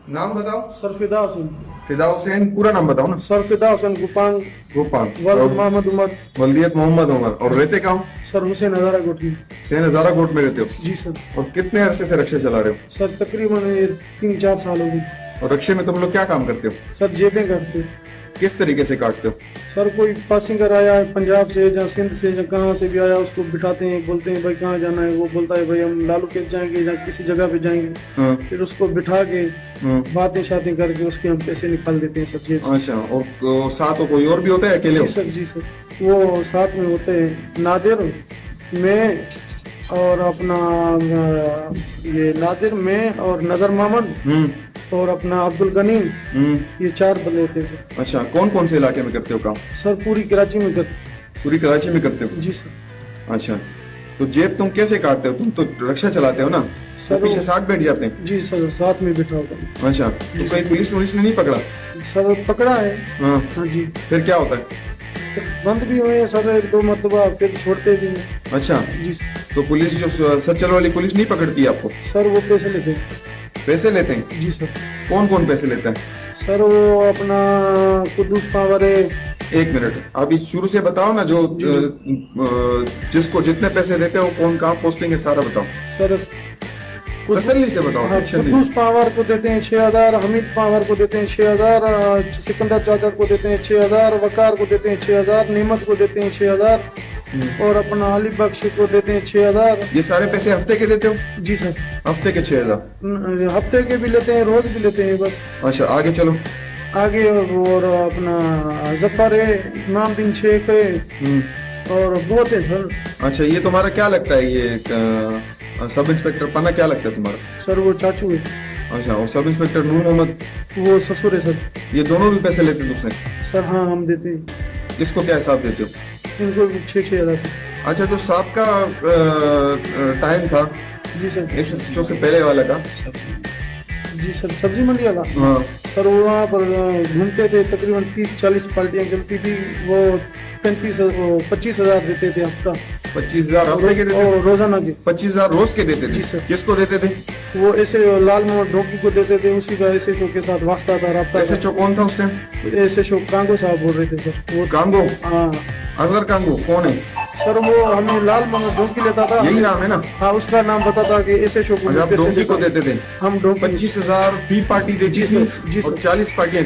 नाम बताओ। सर फिदा हुसैन। फिदा हुसैन, पूरा नाम बताओ ना। सर फिदा हुसैन गोपाल गोपाल। वल्द मोहम्मद उमर। वल्दियत मोहम्मद उमर। और रहते कहाँ हो? सर हुसैन हजारा कोठी। हुसैन हजारा कोट में रहते हो? जी सर। और कितने अरसे से रिक्शा चला रहे हो? सर तकरीबन 3-4 साल हो गए। और रिक्शे में तुम लोग क्या काम करते हो? सर जेबें करते। किस तरीके से काटते हो? सर कोई पासिंगर आया है पंजाब से या सिंध से या कहाँ से भी आया, उसको बिठाते हैं, बोलते हैं भाई कहाँ जाना है, वो बोलता है भाई हम लालू खेत जाएंगे या किसी जगह पे जाएंगे। हाँ। फिर उसको बिठा के बातें शातें करके उसके हम पैसे निकाल देते हैं सर जेब से। अच्छा, और साथ हो कोई और भी होता है, अकेले हो? जी सर, जी सर। वो साथ में होते हैं नादिर, मैं और अपना ये नादिर, मैं और नजर मोहम्मद और अपना अब्दुल गनी, ये 4 बंदे होते हैं सर। अच्छा, कौन कौन से इलाके में करते हो काम? सर पूरी कराची में कर। पूरी कराची में करते हो? जी सर। अच्छा, तो जेब तुम कैसे काटते हो? तुम तो रिक्शा चलाते हो ना, सर पीछे साथ बैठ जाते हैं? जी सर, साथ में बिठा होता है। अच्छा, तो कहीं पुलिस ने नहीं पकड़ा? सर पकड़ा है। हाँ। हाँ जी। फिर क्या होता है? बंद भी हुए हैं सर 1-2 मरतबा, फिर छोड़ते भी हैं। अच्छा, जी तो पुलिस जो सच्चल वाली पुलिस नहीं पकड़ती आपको? सर, वो पैसे लेते हैं। पैसे लेते हैं? जी सर। कौन कौन पैसे लेता है? सर वो अपना कुद्दूस पावर है। एक मिनट, अभी शुरू से बताओ ना, जो जिसको जितने पैसे देते हो, कौन कहाँ पोस्टिंग है, सारा बताओ। सर तसल्ली से बताओ। हाँ, टेंशन नहीं। कुद्दूस पावर को देते हैं 6000, हमीद पावर को देते हैं 6000, सिकंदर चाचा को देते हैं 6000, वकार को देते हैं 6000, नेमत को देते हैं 6000 और अपना अली बख्श को देते हैं 6000। ये सारे पैसे हफ्ते के देते हो? जी सर। हफ्ते के 6000? हफ्ते के भी लेते हैं, रोज भी लेते हैं बस। अच्छा, आगे चलो। आगे और अपना जफर है, इमाम बिन शेख है और बहुत है सर। अच्छा, ये तुम्हारा क्या लगता है, ये सब इंस्पेक्टर पन्ना क्या लगता है तुम्हारा? सर वो चाचू है। अच्छा, और सब इंस्पेक्टर नूर मोहम्मद? वो ससुर है सर। ये दोनों भी पैसे लेते हैं तुमसे? सर हाँ, हम देते हैं। किसको क्या हिसाब देते हो? इनको 6-6 हज़ार। अच्छा, जो सांप का टाइम था, जी सर। इस शो से पहले वाला का? जी सर, सब्जी मंडी वाला। हाँ। सर वो वहाँ पर घूमते थे, तकरीबन 30-40 पार्टियाँ चलती थी। वो 25 हज़ार देते थे हफ्ता। 25,000 हफ्ते के देते थे? रोजाना के 25,000 रोज के देते थे? जी सर। किसको देते थे? वो ऐसे लाल मोहम्मद ढोकी को देते थे, उसी का ऐसे शो के साथ वास्ता था, रब्ता ऐसे था। कौन था उस टाइम? ऐसे शो कांगो साहब बोल रहे थे सर। वो कांगो? हाँ असगर कांगो कौन है? सर, वो हमें लाल मोहम्मद ढोकी लेता था। यही नाम है ना? हाँ, उसका नाम बता था कि ऐसे शो को अच्छा, आप पैसे डोंकी को देता। देते थे? हम डोंकी। 25,000 फी पार्टी देती जी थी सर, जी और सर। 40 पार्टियां